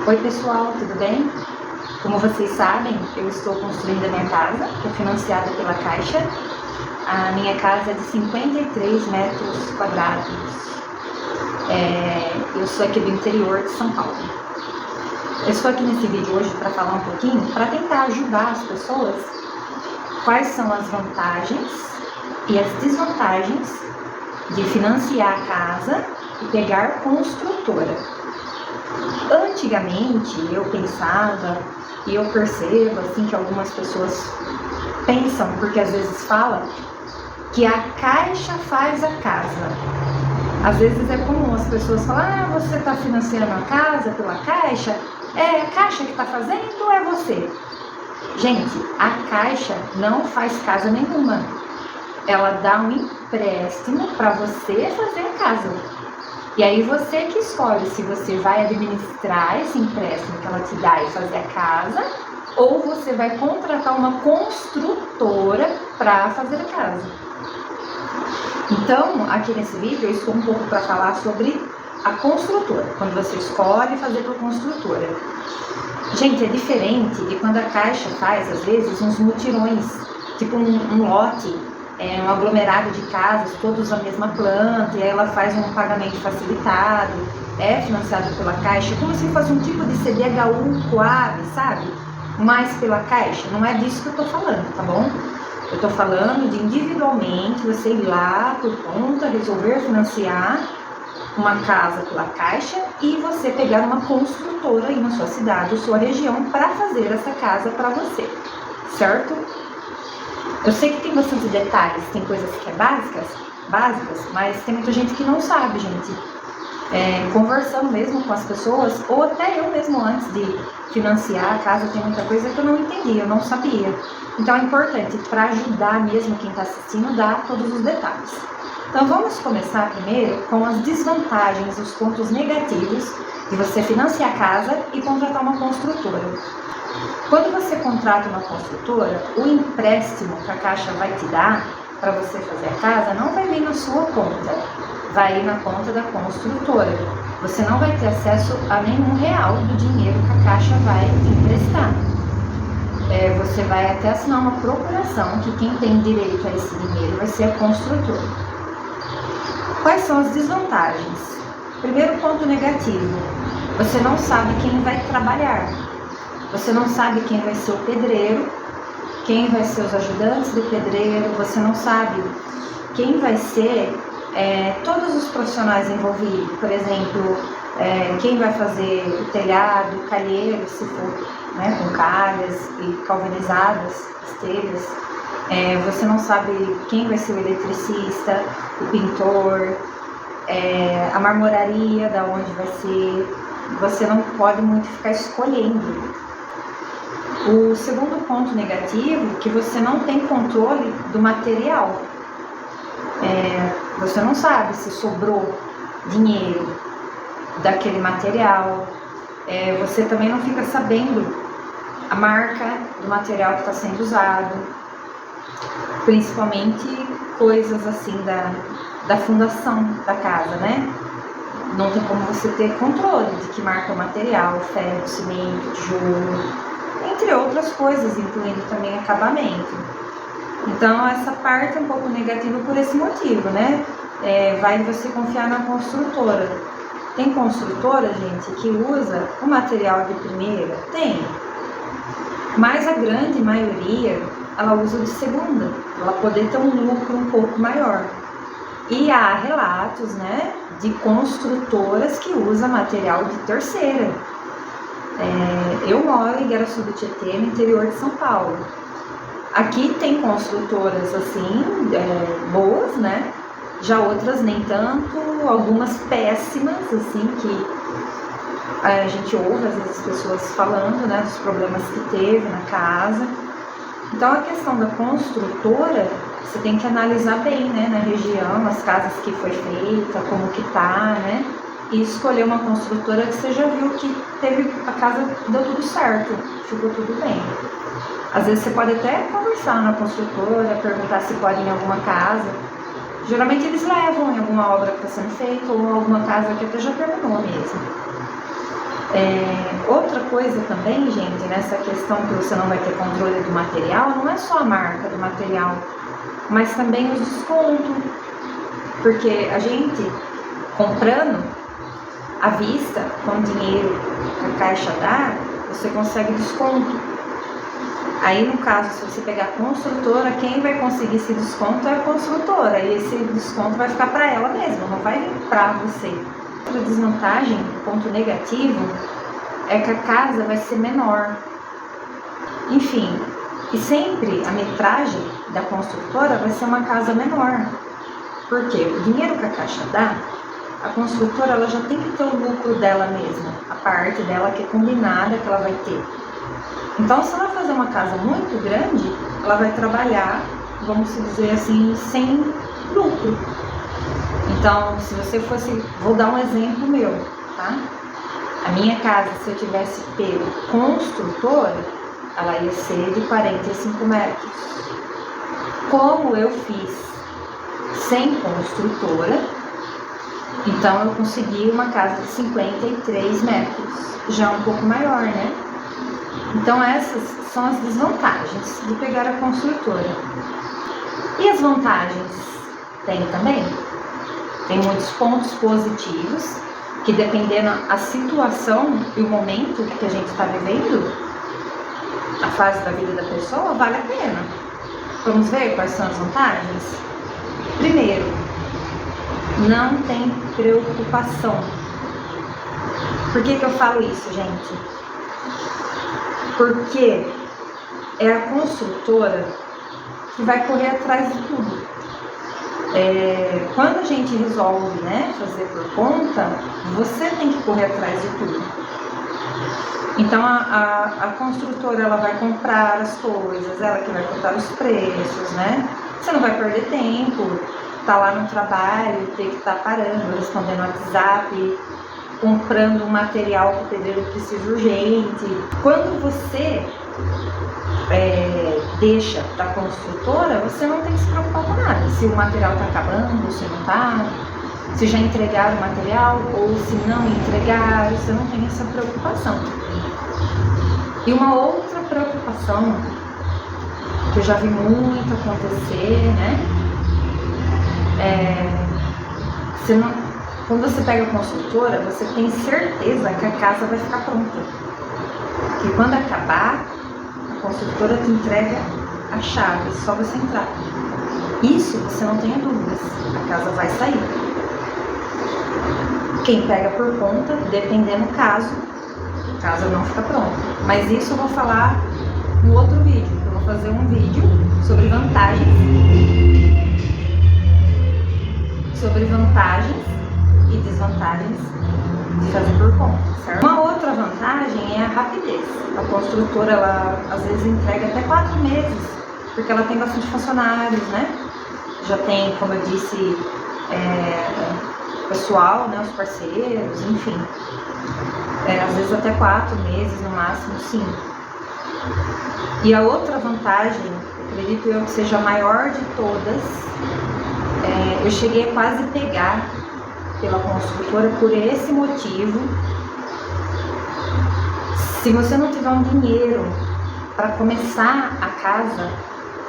Oi pessoal, tudo bem? Como vocês sabem, eu estou construindo a minha casa, que é financiada pela Caixa. A minha casa é de 53 metros quadrados. Eu sou aqui do interior de São Paulo. Eu estou aqui nesse vídeo hoje para falar um pouquinho, para tentar ajudar as pessoas quais são as vantagens e as desvantagens de financiar a casa e pegar construtora. Antigamente eu pensava e eu percebo assim que algumas pessoas pensam, porque às vezes falam que a Caixa faz a casa. Às vezes é comum as pessoas falar, você está financiando a casa pela Caixa? É a Caixa que está fazendo ou é você? Gente, a Caixa não faz casa nenhuma. Ela dá um empréstimo para você fazer a casa. E aí você que escolhe se você vai administrar esse empréstimo que ela te dá e fazer a casa, ou você vai contratar uma construtora para fazer a casa. Então, aqui nesse vídeo eu estou um pouco para falar sobre a construtora, quando você escolhe fazer por construtora. Gente, é diferente de quando a Caixa faz, às vezes, uns mutirões, tipo um lote, um aglomerado de casas, todos a mesma planta, e aí ela faz um pagamento facilitado, é financiado pela Caixa, como se fosse um tipo de CDHU Coab, sabe? Mas pela Caixa, não é disso que eu tô falando, tá bom? Eu tô falando de individualmente, você ir lá por conta, resolver financiar uma casa pela Caixa e você pegar uma construtora aí na sua cidade ou sua região para fazer essa casa para você, certo? Eu sei que tem bastante detalhes, tem coisas que é básicas, mas tem muita gente que não sabe, gente. Conversando mesmo com as pessoas, ou até eu mesmo antes de financiar a casa, tem muita coisa que eu não entendia, eu não sabia. Então é importante, para ajudar mesmo quem está assistindo, dar todos os detalhes. Então vamos começar primeiro com as desvantagens, os pontos negativos de você financiar a casa e contratar uma construtora. Quando você contrata uma construtora, o empréstimo que a Caixa vai te dar para você fazer a casa não vai vir na sua conta, vai ir na conta da construtora. Você não vai ter acesso a nenhum real do dinheiro que a Caixa vai te emprestar. Você vai até assinar uma procuração que quem tem direito a esse dinheiro vai ser a construtora. Quais são as desvantagens? Primeiro ponto negativo, você não sabe quem vai trabalhar. Você não sabe quem vai ser o pedreiro, quem vai ser os ajudantes de pedreiro, você não sabe quem vai ser todos os profissionais envolvidos. Por exemplo, quem vai fazer o telhado, o calheiro, se for com calhas e calvinizadas, as telhas. Você não sabe quem vai ser o eletricista, o pintor, a marmoraria, da onde vai ser. Você não pode muito ficar escolhendo. O segundo ponto negativo é que você não tem controle do material. Você não sabe se sobrou dinheiro daquele material. Você também não fica sabendo a marca do material que está sendo usado. Principalmente coisas assim da fundação da casa, né? Não tem como você ter controle de que marca é o material, ferro, cimento, tijolo, entre outras coisas, incluindo também acabamento. Então essa parte é um pouco negativa por esse motivo, né? Vai você confiar na construtora. Tem construtora, gente, que usa o material de primeira? Tem. Mas a grande maioria, ela usa de segunda, para ela poder ter um lucro um pouco maior. E há relatos, né, de construtoras que usam material de terceira. Eu moro em Igaraçu do Tietê, no interior de São Paulo. Aqui tem construtoras assim, boas, né? Já outras nem tanto, algumas péssimas, assim, que a gente ouve às vezes as pessoas falando, né, dos problemas que teve na casa. Então a questão da construtora, você tem que analisar bem, né, na região, as casas que foi feita, como que tá, né? E escolher uma construtora que você já viu que a casa deu tudo certo, ficou tudo bem. Às vezes você pode até conversar na construtora, perguntar se pode ir em alguma casa. Geralmente eles levam em alguma obra que está sendo feita ou alguma casa que até já terminou mesmo. Outra coisa também, gente, nessa questão que você não vai ter controle do material, não é só a marca do material, mas também os descontos. Porque a gente, comprando à vista, com o dinheiro que a Caixa dá, você consegue desconto. Aí, no caso, se você pegar a construtora, quem vai conseguir esse desconto é a construtora. E esse desconto vai ficar para ela mesma, não vai vir para você. Outra desvantagem, ponto negativo, é que a casa vai ser menor. Enfim, e sempre a metragem da construtora vai ser uma casa menor. Porque o dinheiro que a Caixa dá, a construtora ela já tem que ter o lucro dela mesma, a parte dela que é combinada que ela vai ter. Então, se ela fazer uma casa muito grande, ela vai trabalhar, vamos dizer assim, sem lucro. Então, se você fosse, vou dar um exemplo meu, tá? A minha casa, se eu tivesse pego construtora, ela ia ser de 45 metros. Como eu fiz sem construtora, então eu consegui uma casa de 53 metros, já um pouco maior, né? Então essas são as desvantagens de pegar a construtora. E as vantagens? Tem também. Tem muitos pontos positivos, que dependendo da situação e o momento que a gente está vivendo, a fase da vida da pessoa, vale a pena. Vamos ver quais são as vantagens? Primeiro, não tem preocupação. Por que eu falo isso, gente? Porque é a construtora que vai correr atrás de tudo. Quando a gente resolve, né, fazer por conta, você tem que correr atrás de tudo. Então a construtora ela vai comprar as coisas, ela que vai botar os preços, né? Você não vai perder tempo, tá lá no trabalho, ter que estar parando, respondendo no WhatsApp, comprando um material que o pedreiro precisa urgente. Quando você deixa da construtora, você não tem que se preocupar com nada. Se o material está acabando, se não está, se já entregaram o material ou se não entregaram, você não tem essa preocupação. E uma outra preocupação que eu já vi muito acontecer, né? Quando você pega a construtora, você tem certeza que a casa vai ficar pronta. Que quando acabar, a construtora te entrega a chave, só você entrar. Isso você não tenha dúvidas, a casa vai sair. Quem pega por conta, dependendo do caso, a casa não fica pronta. Mas isso eu vou falar no outro vídeo. Eu vou fazer um vídeo sobre vantagens e desvantagens de fazer por conta, certo? Uma outra vantagem é a rapidez. A construtora, ela às vezes entrega até 4 meses, porque ela tem bastante funcionários, né? Já tem, como eu disse, pessoal, né? Os parceiros, enfim. Às vezes até 4 meses, no máximo 5. E a outra vantagem, acredito eu que seja a maior de todas, eu cheguei a quase pegar pela construtora por esse motivo. Se você não tiver um dinheiro para começar a casa,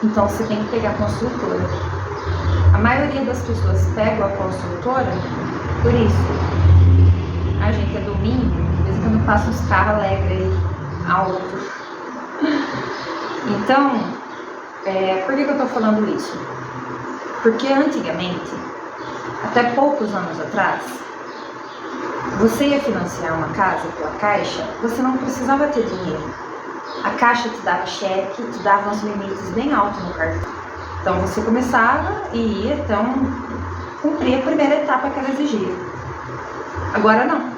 então você tem que pegar a construtora. A maioria das pessoas pegam a construtora por isso. A gente é domingo, de vez em quando passa uns carros alegres aí, alto. Então, por que eu estou falando isso? Porque antigamente, até poucos anos atrás, você ia financiar uma casa pela Caixa, você não precisava ter dinheiro. A Caixa te dava cheque, te dava uns limites bem altos no cartão. Então você começava e ia, então, cumprir a primeira etapa que era exigida. Agora não.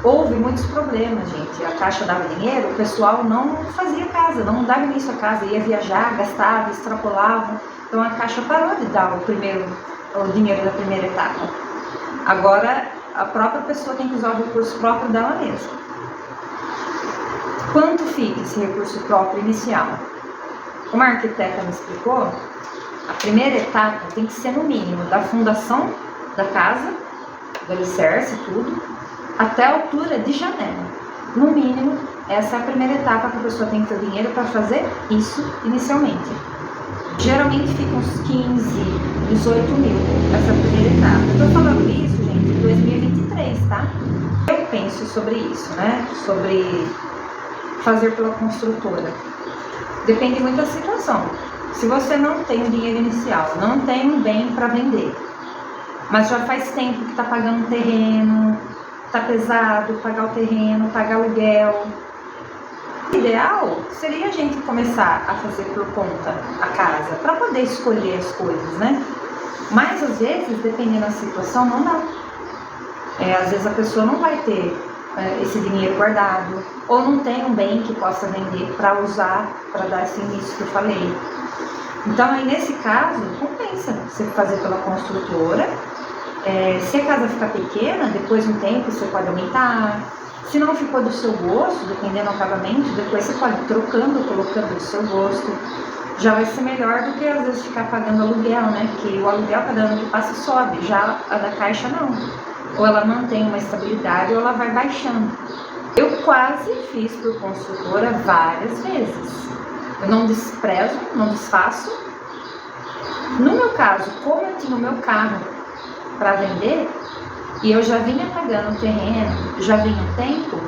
Houve muitos problemas, gente. A Caixa dava dinheiro, o pessoal não fazia casa, não dava início à casa, ia viajar, gastava, extrapolava. Então a Caixa parou de dar o dinheiro da primeira etapa. Agora a própria pessoa tem que usar o recurso próprio dela mesma. Quanto fica esse recurso próprio inicial? Como a arquiteta me explicou, a primeira etapa tem que ser no mínimo da fundação da casa, do alicerce, tudo, até a altura de janela. No mínimo, essa é a primeira etapa que a pessoa tem que ter dinheiro para fazer isso inicialmente. Geralmente fica uns 15, 18 mil essa primeira etapa. Eu tô falando isso, gente, em 2023, tá? Eu penso sobre isso, né? Sobre fazer pela construtora. Depende muito da situação. Se você não tem o dinheiro inicial, não tem um bem para vender, mas já faz tempo que está pagando terreno, está pesado pagar o terreno, pagar aluguel. O ideal seria a gente começar a fazer por conta a casa, para poder escolher as coisas, né? Mas às vezes, dependendo da situação, não dá. Às vezes a pessoa não vai ter esse dinheiro guardado, ou não tem um bem que possa vender para usar, para dar esse início que eu falei. Então aí nesse caso, compensa você fazer pela construtora. Se a casa ficar pequena, depois de um tempo você pode aumentar. Se não ficou do seu gosto, dependendo do acabamento, depois você pode ir trocando, colocando do seu gosto. Já vai ser melhor do que às vezes ficar pagando aluguel, né? Porque o aluguel cada ano que passa sobe, já a da Caixa não. Ou ela mantém uma estabilidade ou ela vai baixando. Eu quase fiz por construtora várias vezes. Eu não desprezo, não desfaço. No meu caso, como eu tinha o meu carro para vender, e eu já vinha pagando o terreno, já vinha um tempo,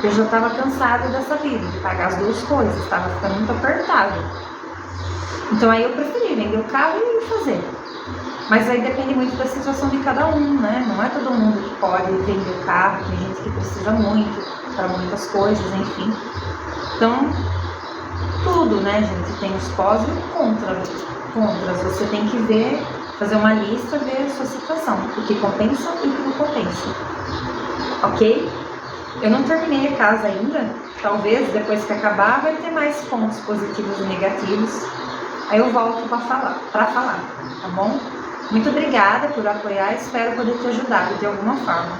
eu já estava cansada dessa vida, de pagar as duas coisas, estava ficando muito apertado. Então aí eu preferi vender o carro e fazer. Mas aí depende muito da situação de cada um, né? Não é todo mundo que pode vender o carro, tem gente que precisa muito, para muitas coisas, enfim. Então, tudo, né, gente? Tem os pós e os contras. Você tem que ver, fazer uma lista, ver a sua situação, o que compensa e o que não compensa. Ok? Eu não terminei a casa ainda, talvez depois que acabar vai ter mais pontos positivos e negativos. Aí eu volto para falar, tá bom? Muito obrigada por apoiar, espero poder te ajudar de alguma forma.